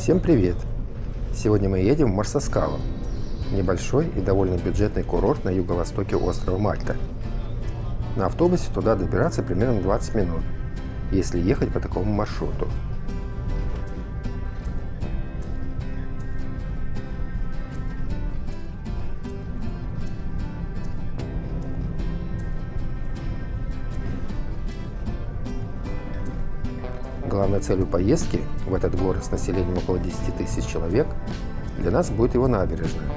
Всем привет! Сегодня мы едем в Марсаскалу, небольшой и довольно бюджетный курорт на юго-востоке острова Мальта. На автобусе туда добираться примерно 20 минут, если ехать по такому маршруту. Главной целью поездки в этот город с населением около 10 тысяч человек для нас будет его набережная,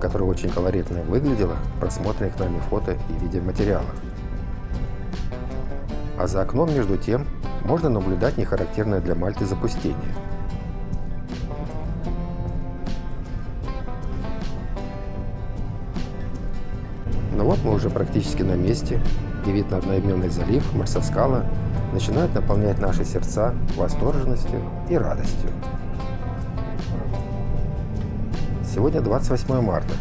которая очень колоритно выглядела в просмотренных нами фото и видеоматериалах. А за окном, между тем, можно наблюдать нехарактерное для Мальты запустение. Но вот мы уже практически на месте, и вид на одноименный залив Марсаскала начинает наполнять наши сердца восторженностью и радостью. Сегодня 28 марта.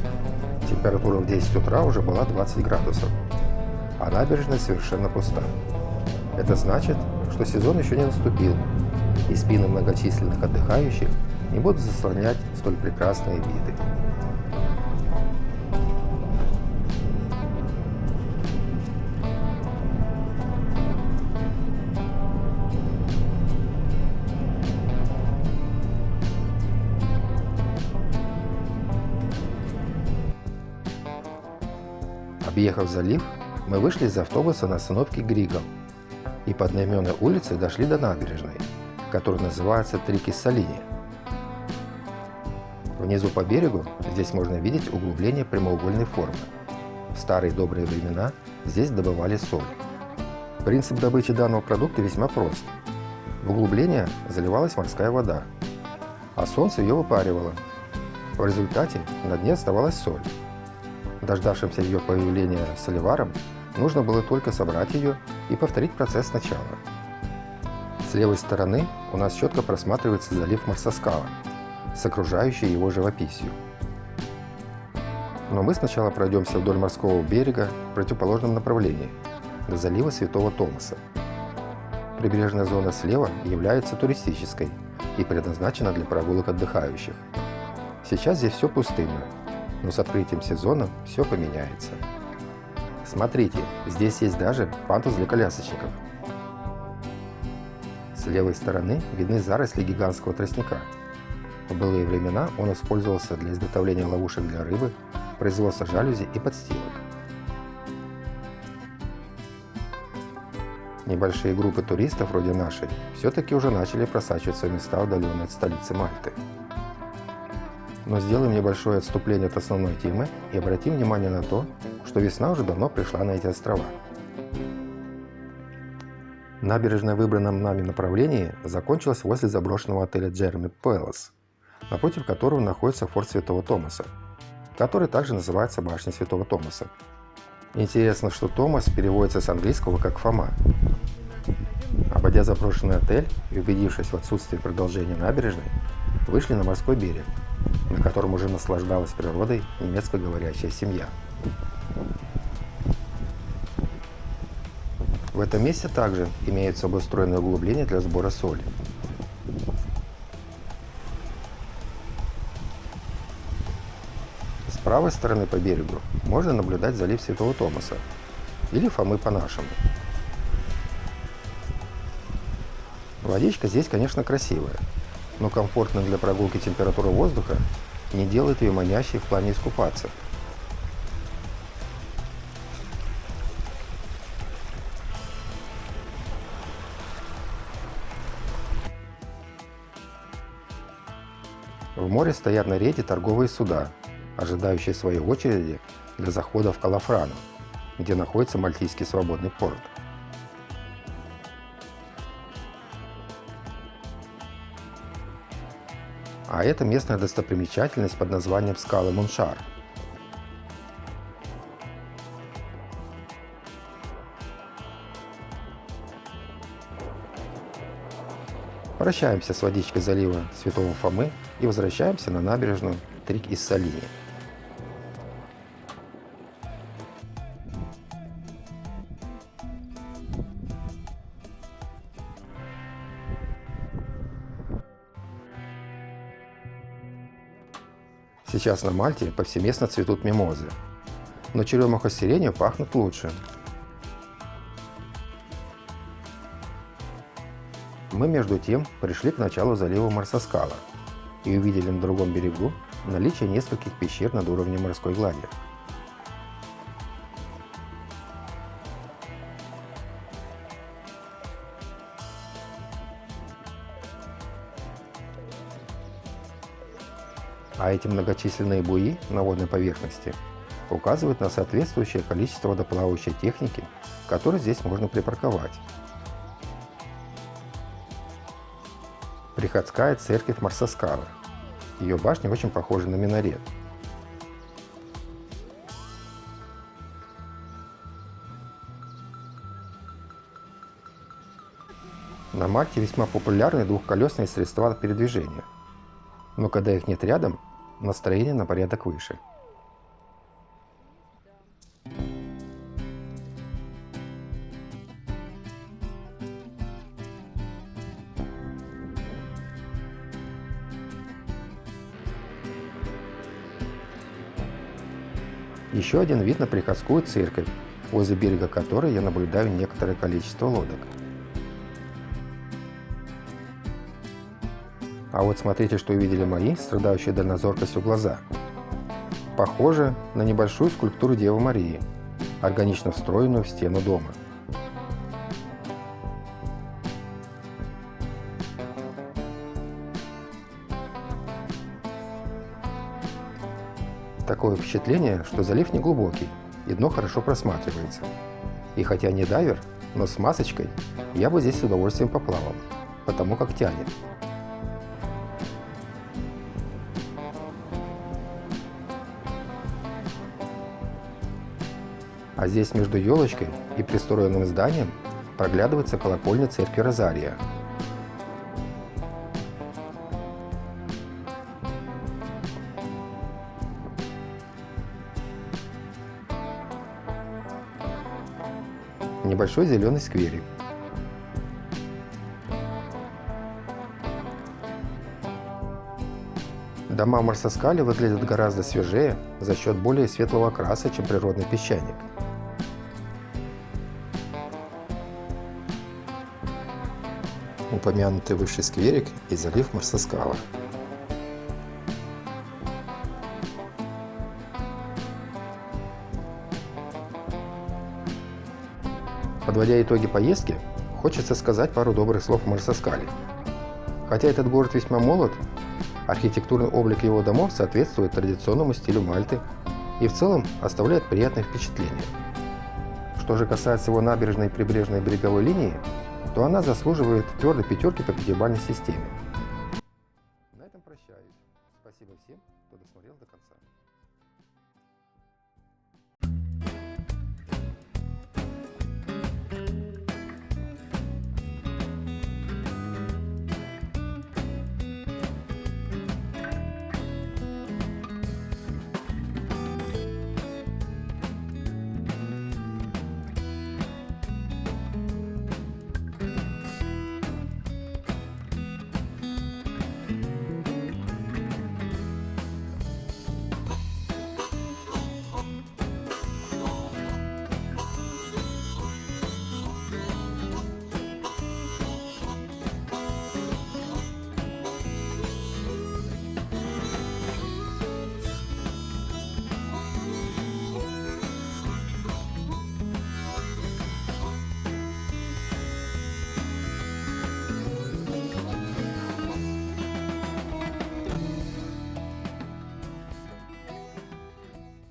Температура в 10 утра уже была 20 градусов, а набережная совершенно пуста. Это значит, что сезон еще не наступил, и спины многочисленных отдыхающих не будут заслонять столь прекрасные виды. Объехав залив, мы вышли из автобуса на остановке Григал и по одноименной улице дошли до набережной, которая называется Трикис-Салини. Внизу по берегу здесь можно видеть углубление прямоугольной формы. В старые добрые времена здесь добывали соль. Принцип добычи данного продукта весьма прост. В углубление заливалась морская вода, а солнце ее выпаривало. В результате на дне оставалась соль. Дождавшимся ее появления соливаром, нужно было только собрать ее и повторить процесс сначала. С левой стороны у нас четко просматривается залив Марсаскала с окружающей его живописью. Но мы сначала пройдемся вдоль морского берега в противоположном направлении, до залива Святого Томаса. Прибрежная зона слева является туристической и предназначена для прогулок отдыхающих. Сейчас здесь все пустынно, но с открытием сезона все поменяется. Смотрите, здесь есть даже пандус для колясочников. С левой стороны видны заросли гигантского тростника. В былые времена он использовался для изготовления ловушек для рыбы, производства жалюзи и подстилок. Небольшие группы туристов, вроде нашей, все-таки уже начали просачиваться в места, удаленные от столицы Мальты. Но сделаем небольшое отступление от основной темы и обратим внимание на то, что весна уже давно пришла на эти острова. Набережная в выбранном нами направлении закончилась возле заброшенного отеля Джереми Пэлас, напротив которого находится форт Святого Томаса, который также называется Башня Святого Томаса. Интересно, что Томас переводится с английского как Фома. Обойдя заброшенный отель и убедившись в отсутствии продолжения набережной, вышли на морской берег, на котором уже наслаждалась природой немецкоговорящая семья. В этом месте также имеются обустроенные углубления для сбора соли. С правой стороны по берегу можно наблюдать залив Святого Томаса, или Фомы по-нашему. Водичка здесь, конечно, красивая, но комфортная для прогулки температура воздуха не делает ее манящей в плане искупаться. В море стоят на рейде торговые суда, ожидающие своей очереди для захода в Калафрану, где находится Мальтийский свободный порт. А это местная достопримечательность под названием скалы Моншар. Прощаемся с водичкой залива Святого Фомы и возвращаемся на набережную Трикис-Салини. Сейчас на Мальте повсеместно цветут мимозы, но черемуха с сиренью пахнут лучше. Мы между тем пришли к началу залива Марсаскала и увидели на другом берегу наличие нескольких пещер над уровнем морской глади. А эти многочисленные буи на водной поверхности указывают на соответствующее количество водоплавающей техники, которую здесь можно припарковать. Приходская церковь Марсаскала. Ее башня очень похожа на минарет. На Мальте весьма популярны двухколесные средства передвижения, но когда их нет рядом, настроение на порядок выше. Еще один вид на приходскую церковь, возле берега которой я наблюдаю некоторое количество лодок. А вот смотрите, что увидели мои, страдающие дальнозоркостью глаза. Похоже на небольшую скульптуру Девы Марии, органично встроенную в стену дома. Такое впечатление, что залив не глубокий и дно хорошо просматривается. И хотя не дайвер, но с масочкой я бы здесь с удовольствием поплавал, потому как тянет. А здесь между елочкой и пристроенным зданием проглядывается колокольня церкви Розария. Небольшой зеленый скверик. Дома в Марсаскале выглядят гораздо свежее за счет более светлого окраса, чем природный песчаник. Упомянутый выше скверик и залив Марсаскала. Подводя итоги поездки, хочется сказать пару добрых слов о Марсаскале. Хотя этот город весьма молод, архитектурный облик его домов соответствует традиционному стилю Мальты и в целом оставляет приятное впечатление. Что же касается его набережной и прибрежной береговой линии, то она заслуживает твердой пятерки по пятибалльной системе. На этом прощаюсь. Спасибо всем, кто досмотрел до конца.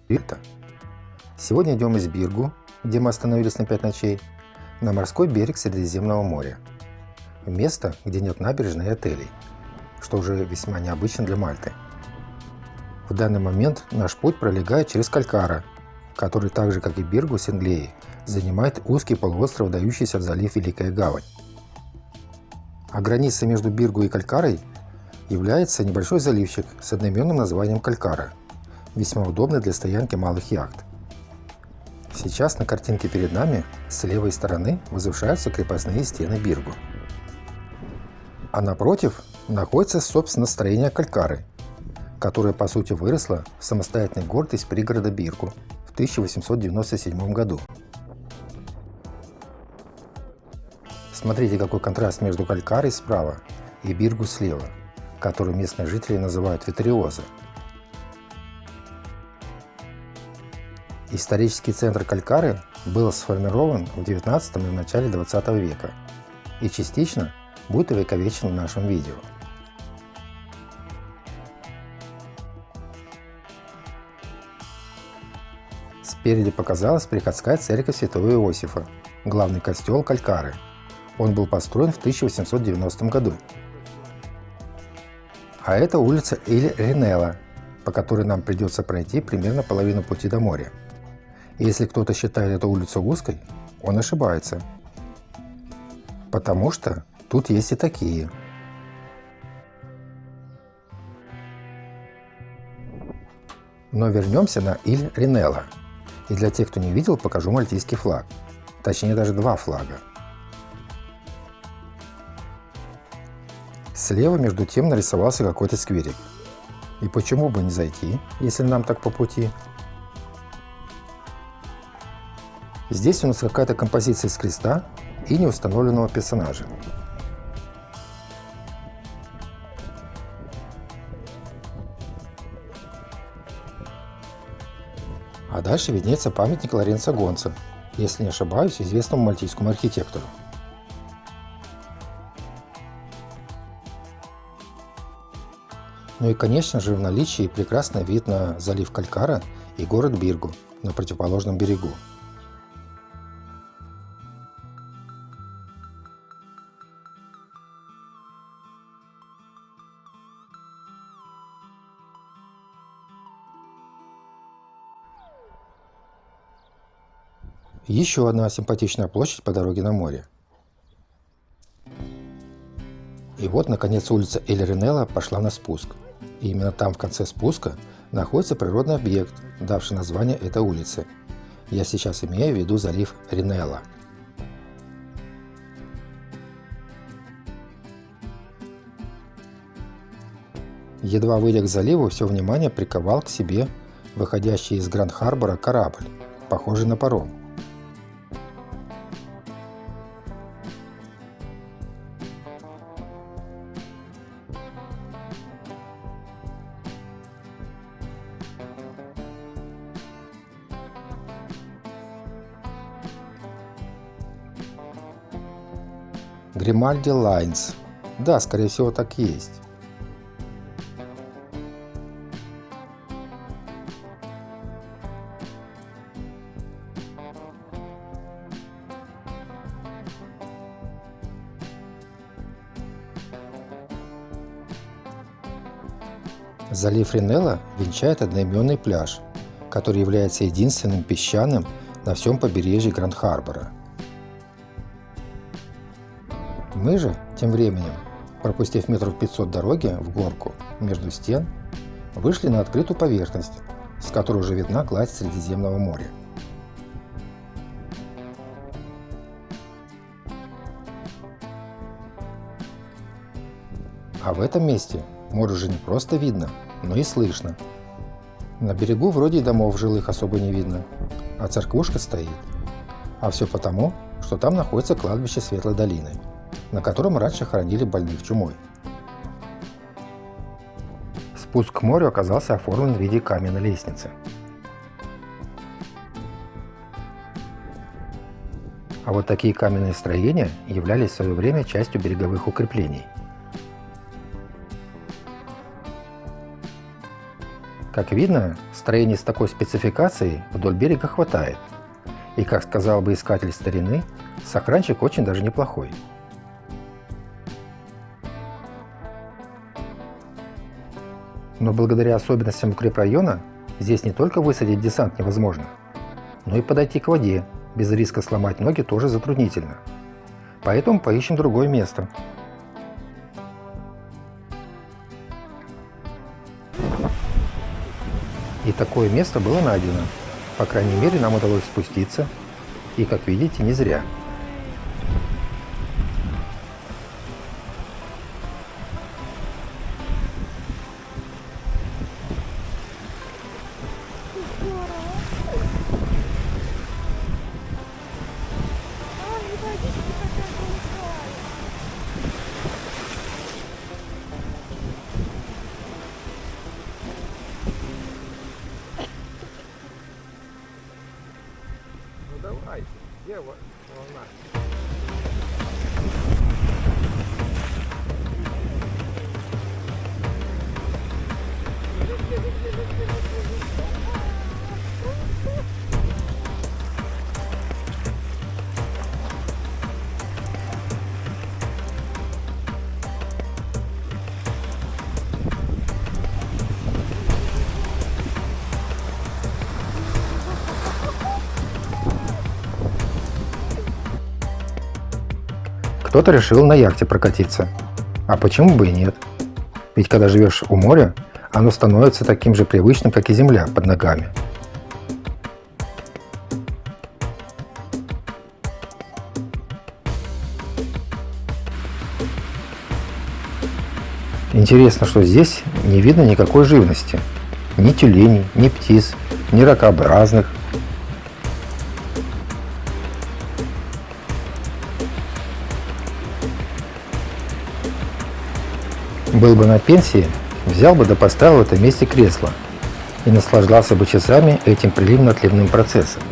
Это. Сегодня идем из Биргу, где мы остановились на 5 ночей, на морской берег Средиземного моря. В место, где нет набережной и отелей, что уже весьма необычно для Мальты. В данный момент наш путь пролегает через Калькара, который так же, как и Биргу Сенглеи, занимает узкий полуостров, дающийся в залив Великая Гавань. А границей между Биргу и Калькарой является небольшой заливчик с одноименным названием Калькара, весьма удобный для стоянки малых яхт. Сейчас на картинке перед нами с левой стороны возвышаются крепостные стены Биргу. А напротив находится, собственно, строение Калькары, которая по сути выросла в самостоятельный город из пригорода Биргу в 1897 году. Смотрите, какой контраст между Калькарой справа и Биргу слева, которую местные жители называют Ветриоза. Исторический центр Калькары был сформирован в XIX и начале XX века и частично будет увековечен в нашем видео. Спереди показалась приходская церковь Святого Иосифа, главный костел Калькары. Он был построен в 1890 году. А это улица Иль-Ринелла, по которой нам придется пройти примерно половину пути до моря. И если кто-то считает эту улицу узкой, он ошибается. Потому что тут есть и такие. Но вернемся на Иль-Ринелла. И для тех, кто не видел, покажу мальтийский флаг. Точнее, даже два флага. Слева между тем нарисовался какой-то скверик. И почему бы не зайти, если нам так по пути? Здесь у нас какая-то композиция из креста и неустановленного персонажа. А дальше виднеется памятник Лоренцо Гонцо, если не ошибаюсь, известному мальтийскому архитектору. Ну и, конечно же, в наличии прекрасный вид на залив Калькара и город Биргу на противоположном берегу. Еще одна симпатичная площадь по дороге на море. И вот, наконец, улица Иль-Ринелла пошла на спуск. И именно там, в конце спуска, находится природный объект, давший название этой улице. Я сейчас имею в виду залив Ринелла. Едва выйдя к заливу, все внимание приковал к себе выходящий из Гранд-Харбора корабль, похожий на паром. Гримальди Лайнс. Да, скорее всего, так и есть. Залив Ринелла венчает одноименный пляж, который является единственным песчаным на всем побережье Гранд-Харбора. Мы же, тем временем, пропустив метров 500 дороги в горку между стен, вышли на открытую поверхность, с которой уже видна гладь Средиземного моря. А в этом месте море уже не просто видно, но и слышно. На берегу вроде и домов жилых особо не видно, а церквушка стоит. А все потому, что там находится кладбище Светлой долины, на котором раньше хоронили больных чумой. Спуск к морю оказался оформлен в виде каменной лестницы. А вот такие каменные строения являлись в свое время частью береговых укреплений. Как видно, строений с такой спецификацией вдоль берега хватает. И, как сказал бы искатель старины, сохранчик очень даже неплохой. Но благодаря особенностям укрепрайона здесь не только высадить десант невозможно, но и подойти к воде без риска сломать ноги тоже затруднительно. Поэтому поищем другое место. И такое место было найдено. По крайней мере, нам удалось спуститься. И, как видите, не зря. большая волна. Кто-то решил на яхте прокатиться. А почему бы и нет? Ведь когда живешь у моря, оно становится таким же привычным, как и земля под ногами. Интересно, что здесь не видно никакой живности. Ни тюленей, ни птиц, ни ракообразных. Был бы на пенсии, взял бы да поставил в этом месте кресло и наслаждался бы часами этим приливно-отливным процессом.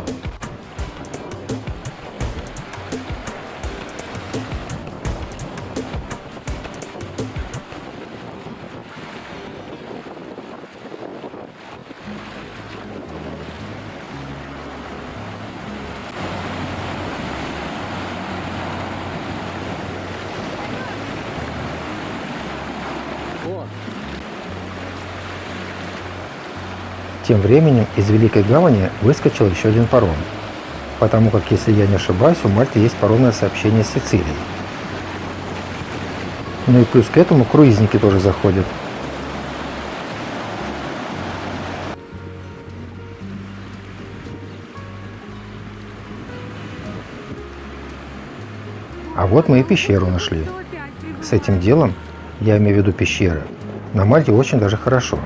Тем временем из Великой Гавани выскочил еще один паром, потому как, если я не ошибаюсь, у Мальты есть паромное сообщение с Сицилией. Ну и плюс к этому круизники тоже заходят. А вот мы и пещеру нашли. С этим делом, я имею в виду пещеры, на Мальте очень даже хорошо.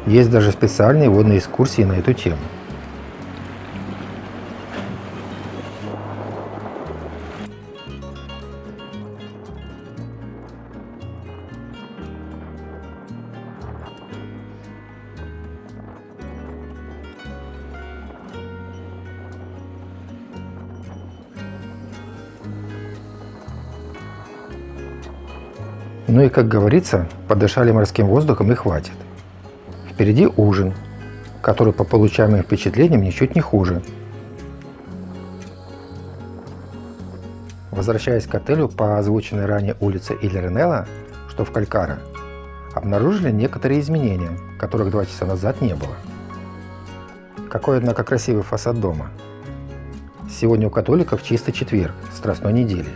Есть даже специальные водные экскурсии на эту тему. Ну и, как говорится, подышали морским воздухом и хватит. Впереди ужин, который по получаемым впечатлениям ничуть не хуже. Возвращаясь к отелю по озвученной ранее улице Иль-Ренелла, что в Калькара, обнаружили некоторые изменения, которых 2 часа назад не было. Какой, однако, красивый фасад дома. Сегодня у католиков чистый четверг, страстной недели,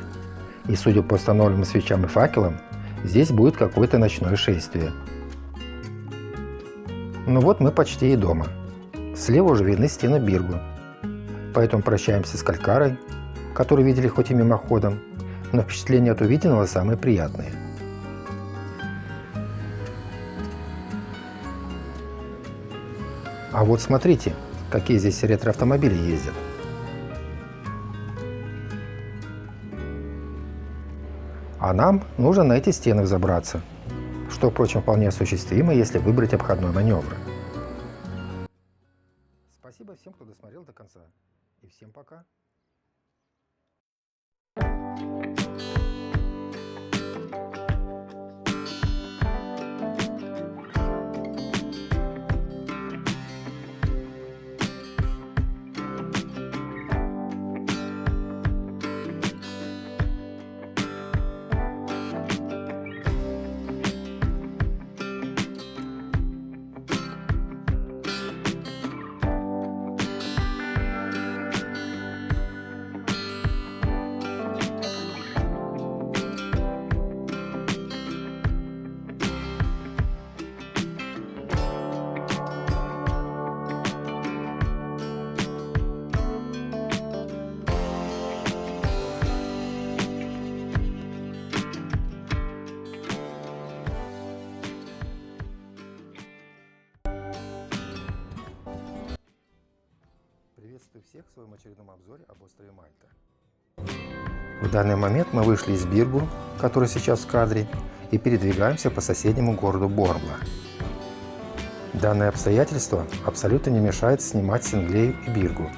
и, судя по установленным свечам и факелам, здесь будет какое-то ночное шествие. Ну вот мы почти и дома. Слева уже видны стены Биргу. Поэтому прощаемся с Калькарой, которую видели хоть и мимоходом, но впечатления от увиденного самые приятные. А вот смотрите, какие здесь ретро-автомобили ездят. А нам нужно на эти стены взобраться, что, впрочем, вполне осуществимо, если выбрать обходной маневр. Спасибо всем, кто досмотрел до конца. И всем пока. Приветствую всех в своем очередном обзоре об острове Мальта. В данный момент мы вышли из Биргу, который сейчас в кадре, и передвигаемся по соседнему городу Борбла. Данное обстоятельство абсолютно не мешает снимать Синглею и Биргу,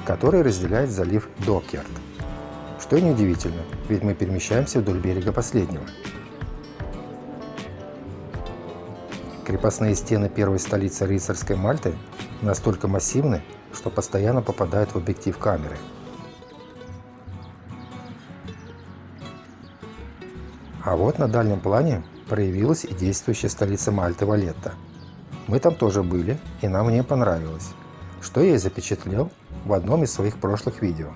который разделяет залив Докьярд. Что и неудивительно, ведь мы перемещаемся вдоль берега последнего. Крепостные стены первой столицы рыцарской Мальты настолько массивны, что постоянно попадают в объектив камеры. А вот на дальнем плане проявилась и действующая столица Мальты Валетта. Мы там тоже были, и нам не понравилось, что я и запечатлел в одном из своих прошлых видео.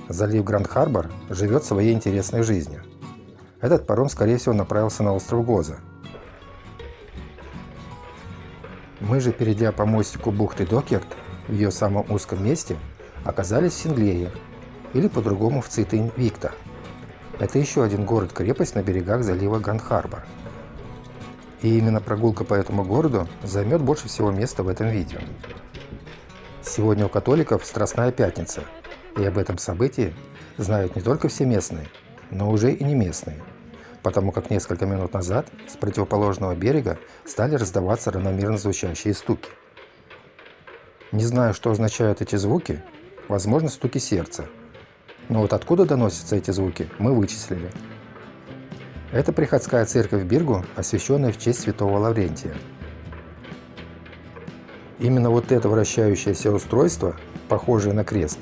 Залив Гранд-Харбор живет своей интересной жизнью. Этот паром, скорее всего, направился на остров Гоза. Мы же, перейдя по мостику бухты Докьярд, в ее самом узком месте, оказались в Синглее, или по-другому в Цитейн-Викта. Это еще один город-крепость на берегах залива Гранд-Харбор. И именно прогулка по этому городу займет больше всего места в этом видео. Сегодня у католиков Страстная Пятница, и об этом событии знают не только все местные, но уже и не местные, потому как несколько минут назад с противоположного берега стали раздаваться равномерно звучащие стуки. Не знаю, что означают эти звуки, возможно, стуки сердца, но вот откуда доносятся эти звуки, мы вычислили. Это приходская церковь Биргу, освященная в честь святого Лаврентия. Именно вот это вращающееся устройство, похожее на крест,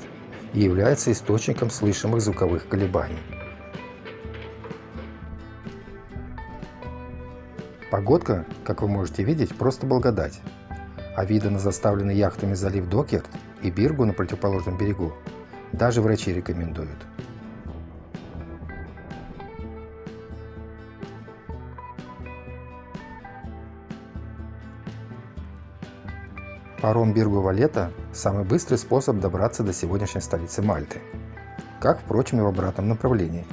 и является источником слышимых звуковых колебаний. Погодка, как вы можете видеть, просто благодать, а виды на заставленный яхтами залив Докьярд и Биргу на противоположном берегу даже врачи рекомендуют. Паром Биргу-Валетта – самый быстрый способ добраться до сегодняшней столицы Мальты, как, впрочем, и в обратном направлении.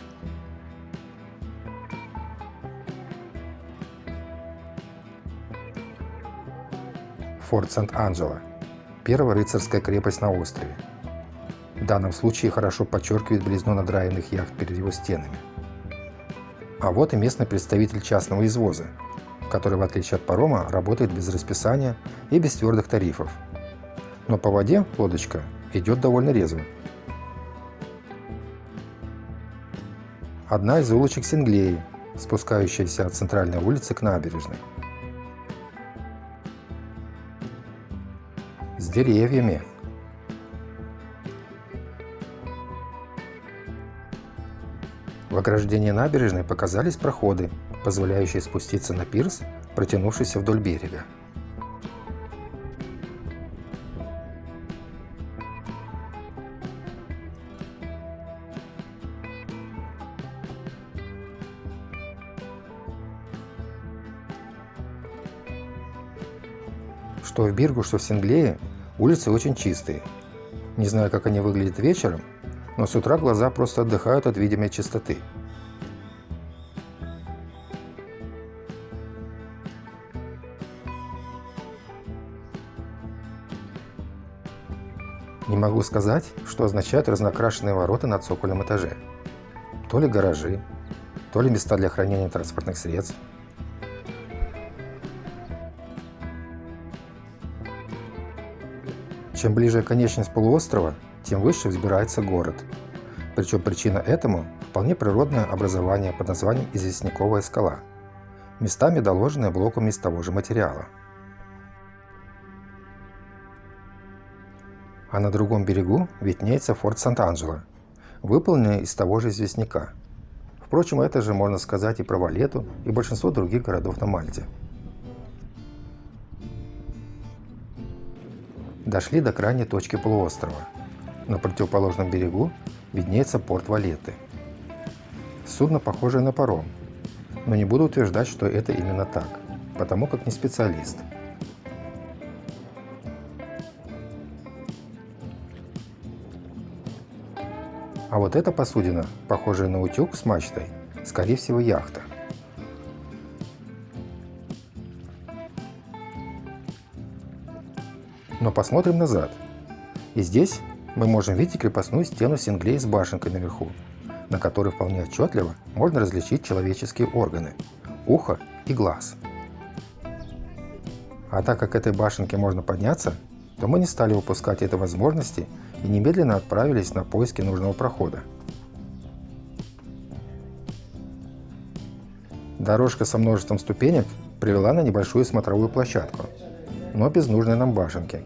Форт Сент-Анджело – первая рыцарская крепость на острове. В данном случае хорошо подчеркивает белизну надраенных яхт перед его стенами. А вот и местный представитель частного извоза, который, в отличие от парома, работает без расписания и без твердых тарифов. Но по воде лодочка идет довольно резво. Одна из улочек Синглеи, спускающаяся от центральной улицы к набережной. С деревьями. В ограждении набережной показались проходы, позволяющие спуститься на пирс, протянувшийся вдоль берега. Что в Биргу, что в Синглее улицы очень чистые. Не знаю, как они выглядят вечером, но с утра глаза просто отдыхают от видимой чистоты. Не могу сказать, что означают разнокрашенные ворота на цокольном этаже. То ли гаражи, то ли места для хранения транспортных средств. Чем ближе конечность полуострова, тем выше взбирается город. Причем причина этому – вполне природное образование под названием Известняковая скала, местами доложенное блоками из того же материала. А на другом берегу виднеется форт Сант-Анджело, выполненный из того же известняка. Впрочем, это же можно сказать и про Валетту, и большинство других городов на Мальте. Дошли до крайней точки полуострова. На противоположном берегу виднеется порт Валетты. Судно похожее на паром, но не буду утверждать, что это именно так, потому как не специалист. А вот эта посудина, похожая на утюг с мачтой, скорее всего яхта. Но посмотрим назад. И здесь мы можем видеть крепостную стену Синглей с башенкой наверху, на которой вполне отчетливо можно различить человеческие органы – ухо и глаз. А так как этой башенке можно подняться, то мы не стали упускать этой возможности и немедленно отправились на поиски нужного прохода. Дорожка со множеством ступенек привела на небольшую смотровую площадку, но без нужной нам башенки.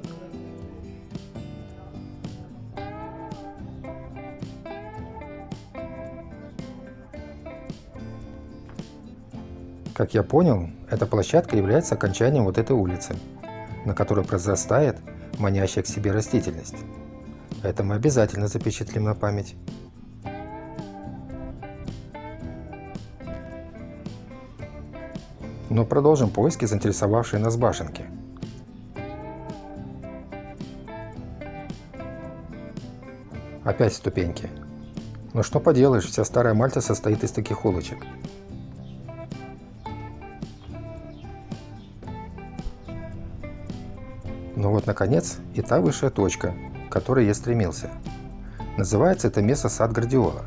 Как я понял, эта площадка является окончанием вот этой улицы, на которой произрастает манящая к себе растительность. Это мы обязательно запечатлим на память. Но продолжим поиски заинтересовавшей нас башенки. Опять ступеньки. Но что поделаешь, вся старая Мальта состоит из таких улочек. Ну вот, наконец, и та высшая точка, к которой я стремился. Называется это место Сад Гвардиола,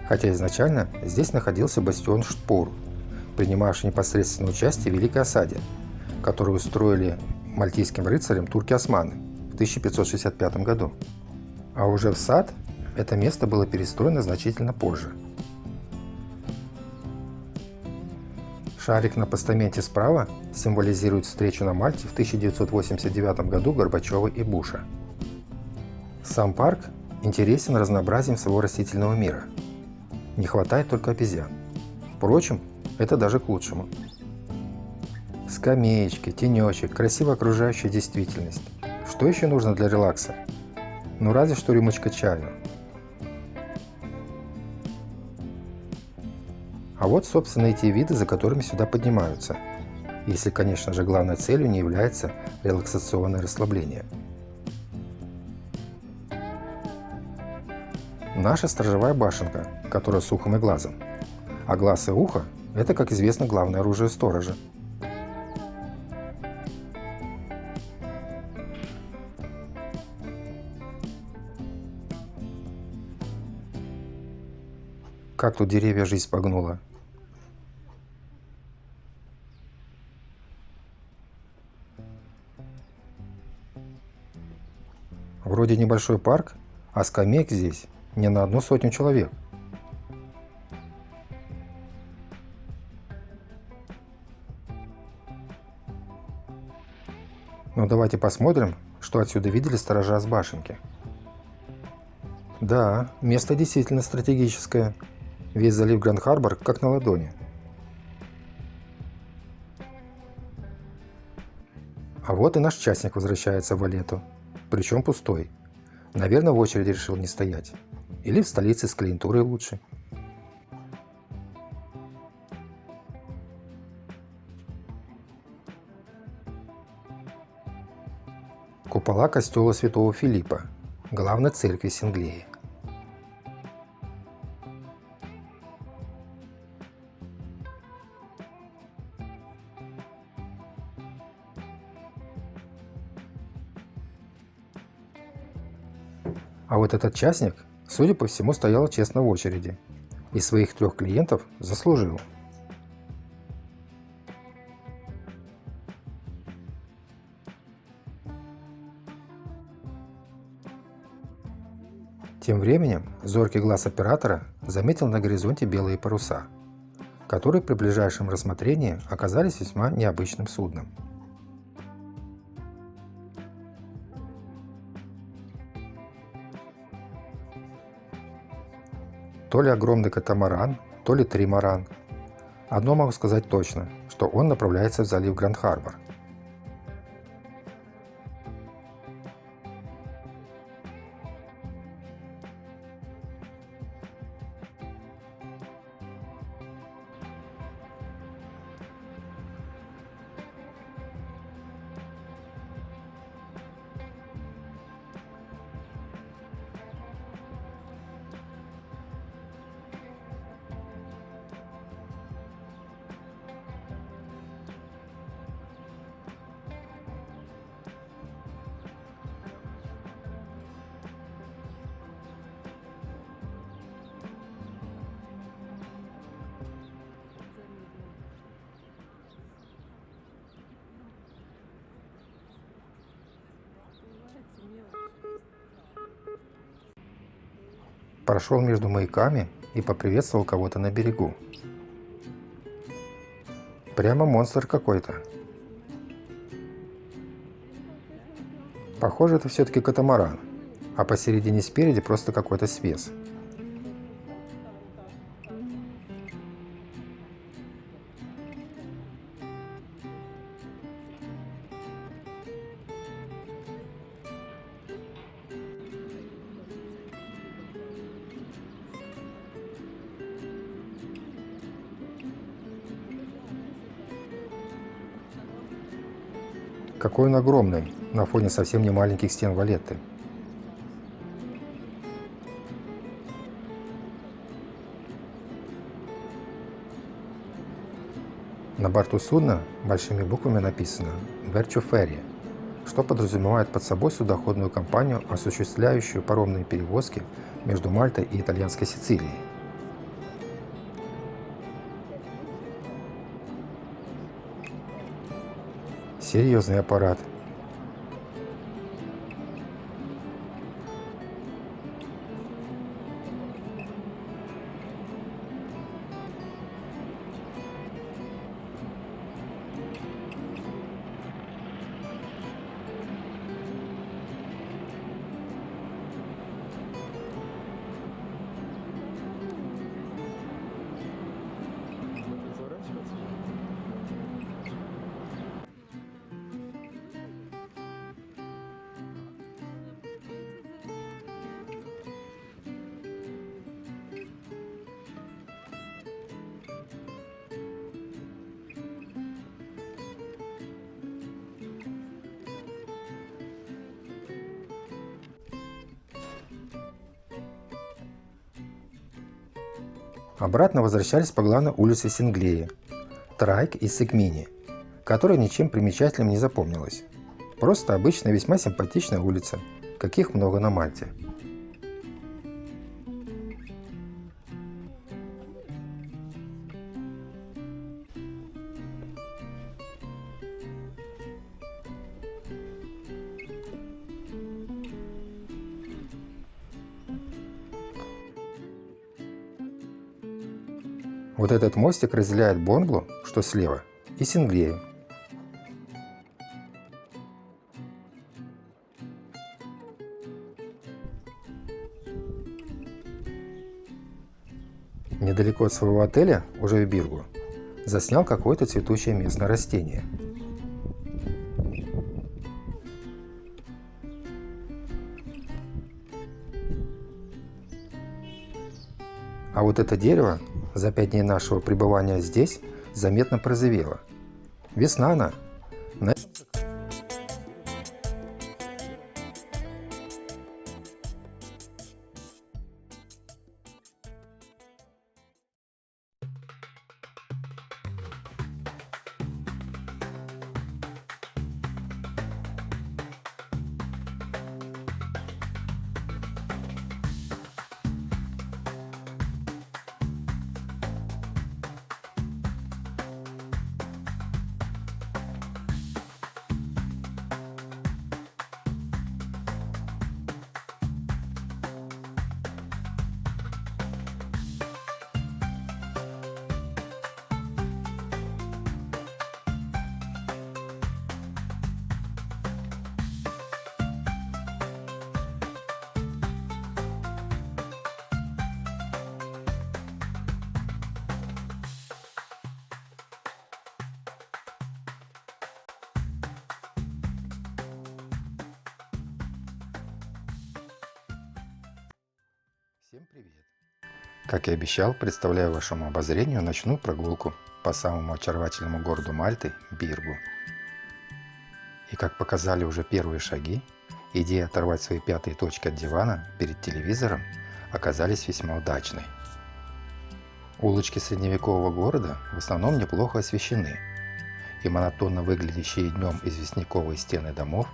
хотя изначально здесь находился бастион Штпур, принимавший непосредственное участие в Великой осаде, которую устроили мальтийским рыцарям турки-османы в 1565 году. А уже в сад это место было перестроено значительно позже. Шарик на постаменте справа символизирует встречу на Мальте в 1989 году Горбачева и Буша. Сам парк интересен разнообразием своего растительного мира. Не хватает только обезьян. Впрочем, это даже к лучшему. Скамеечки, тенечек, красиво окружающая действительность. Что еще нужно для релакса? Ну разве что рюмочка чаю. А вот, собственно, и те виды, за которыми сюда поднимаются. Если, конечно же, главной целью не является релаксационное расслабление. Наша сторожевая башенка, которая с ухом и глазом. А глаз и ухо – это, как известно, главное оружие сторожа. Как тут деревья жизнь погнула. Вроде небольшой парк, а скамеек здесь не на 100 человек. Но давайте посмотрим, что отсюда видели сторожа с башенки. Да, место действительно стратегическое. Весь залив Гранд-Харбор как на ладони. А вот и наш частник возвращается в Валетту. Причем пустой. Наверное, в очереди решил не стоять. Или в столице с клиентурой лучше. Купола костела Святого Филиппа, главной церкви Синглеи. А вот этот частник, судя по всему, стоял честно в очереди и своих 3 клиентов заслужил. Тем временем зоркий глаз оператора заметил на горизонте белые паруса, которые при ближайшем рассмотрении оказались весьма необычным судном. То ли огромный катамаран, то ли тримаран. Одно могу сказать точно, что он направляется в залив Гранд-Харбор. Прошел между маяками и поприветствовал кого-то на берегу. Прямо монстр какой-то. Похоже, это все-таки катамаран, а посередине спереди просто какой-то свес. Какой он огромный на фоне совсем не маленьких стен Валетты. На борту судна большими буквами написано «Vertio Ferry», что подразумевает под собой судоходную компанию, осуществляющую паромные перевозки между Мальтой и итальянской Сицилией. Серьезный аппарат. Обратно возвращались по главной улице Синглеи, Трайк и Секмини, которая ничем примечательным не запомнилась. Просто обычная, весьма симпатичная улица, каких много на Мальте. Вот этот мостик разделяет Бонглу, что слева, и Синглею. Недалеко от своего отеля, уже в Биргу, заснял какое-то цветущее местное растение. А вот это дерево за 5 дней нашего пребывания здесь заметно прозовело. Весна она. Всем привет! Как и обещал, представляю вашему обозрению ночную прогулку по самому очаровательному городу Мальты – Биргу. И как показали уже первые шаги, идея оторвать свои пятые точки от дивана перед телевизором оказались весьма удачной. Улочки средневекового города в основном неплохо освещены, и монотонно выглядящие днем известняковые стены домов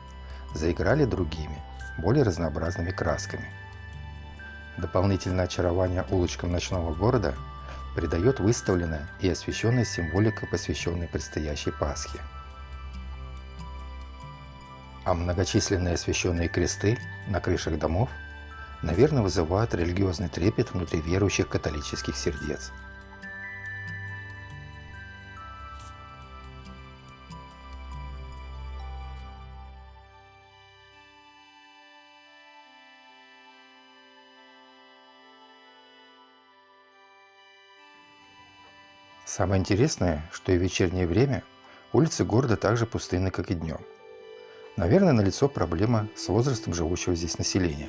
заиграли другими, более разнообразными красками. Дополнительное очарование улочкам ночного города придает выставленная и освещенная символика, посвященной предстоящей Пасхе. А многочисленные освещенные кресты на крышах домов наверное, вызывают религиозный трепет внутри верующих католических сердец. Самое интересное, что и в вечернее время улицы города так же пустынны, как и днем. Наверное, налицо проблема с возрастом живущего здесь населения.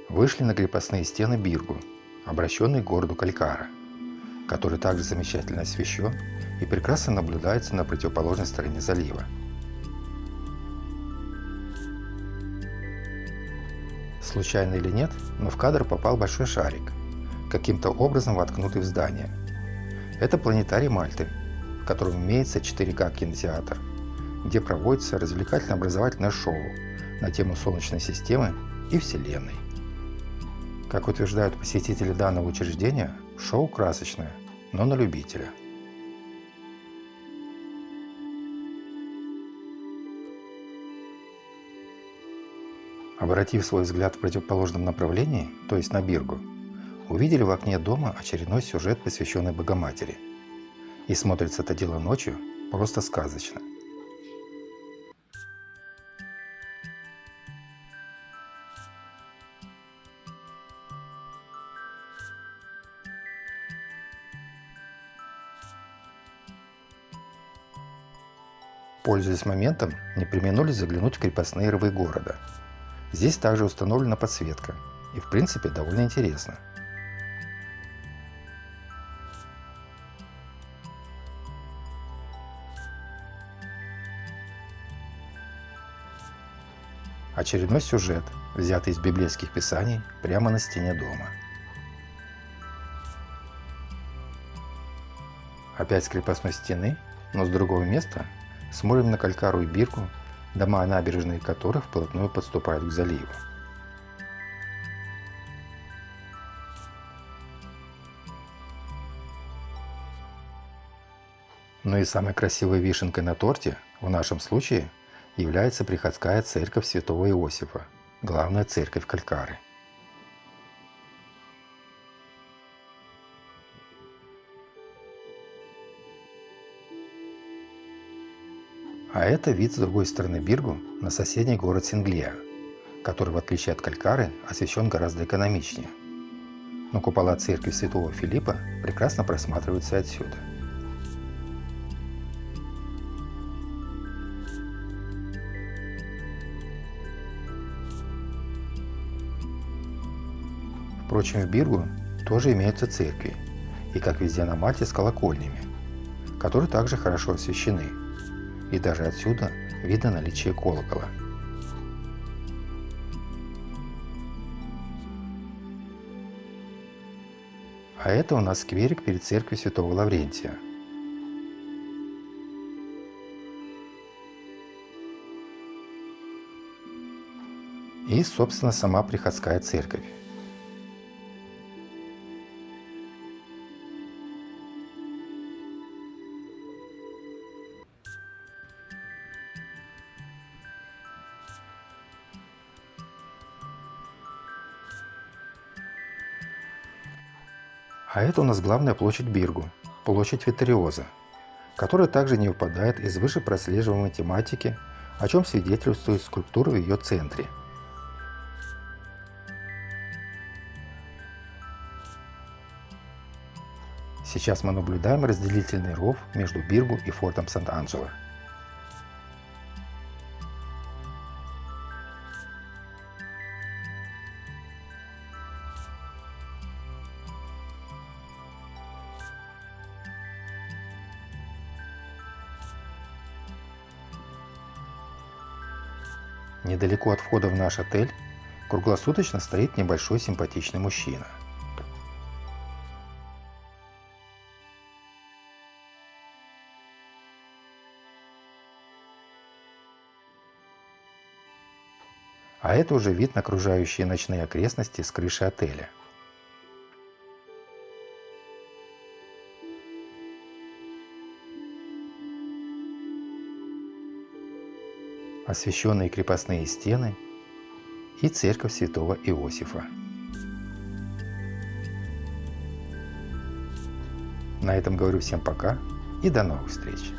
Вышли на крепостные стены Биргу, обращенный к городу Калькара, который также замечательно освещен и прекрасно наблюдается на противоположной стороне залива. Случайно или нет, но в кадр попал большой шарик, каким-то образом воткнутый в здание. Это планетарий Мальты, в котором имеется 4К кинотеатр, где проводится развлекательно-образовательное шоу на тему Солнечной системы и Вселенной. Как утверждают посетители данного учреждения, шоу красочное, но на любителя. Обратив свой взгляд в противоположном направлении, то есть на Биргу, увидели в окне дома очередной сюжет, посвященный Богоматери. И смотрится это дело ночью просто сказочно. Пользуясь моментом, не преминули заглянуть в крепостные рвы города. Здесь также установлена подсветка, и в принципе довольно интересно. Очередной сюжет, взятый из библейских писаний прямо на стене дома. Опять с крепостной стены, но с другого места, смотрим на Калькару и Биргу, дома, набережные которых вплотную подступают к заливу. Ну и самой красивой вишенкой на торте, в нашем случае, является приходская церковь святого Иосифа, главная церковь Калькары. А это вид с другой стороны Биргу на соседний город Синглия, который, в отличие от Калькары, освещен гораздо экономичнее. Но купола церкви святого Филиппа прекрасно просматриваются отсюда. Впрочем, в Биргу тоже имеются церкви, и как везде на Мальте с колокольнями, которые также хорошо освещены, и даже отсюда видно наличие колокола. А это у нас скверик перед церковью святого Лаврентия. И, собственно, сама приходская церковь. А это у нас главная площадь Биргу, площадь Витариоза, которая также не выпадает из выше прослеживаемой тематики, о чем свидетельствует скульптура в ее центре. Сейчас мы наблюдаем разделительный ров между Биргу и фортом Сант-Анджело. Недалеко от входа в наш отель круглосуточно стоит небольшой симпатичный мужчина. А это уже вид на окружающие ночные окрестности с крыши отеля. освященные крепостные стены и церковь святого Иосифа. На этом говорю всем пока и до новых встреч!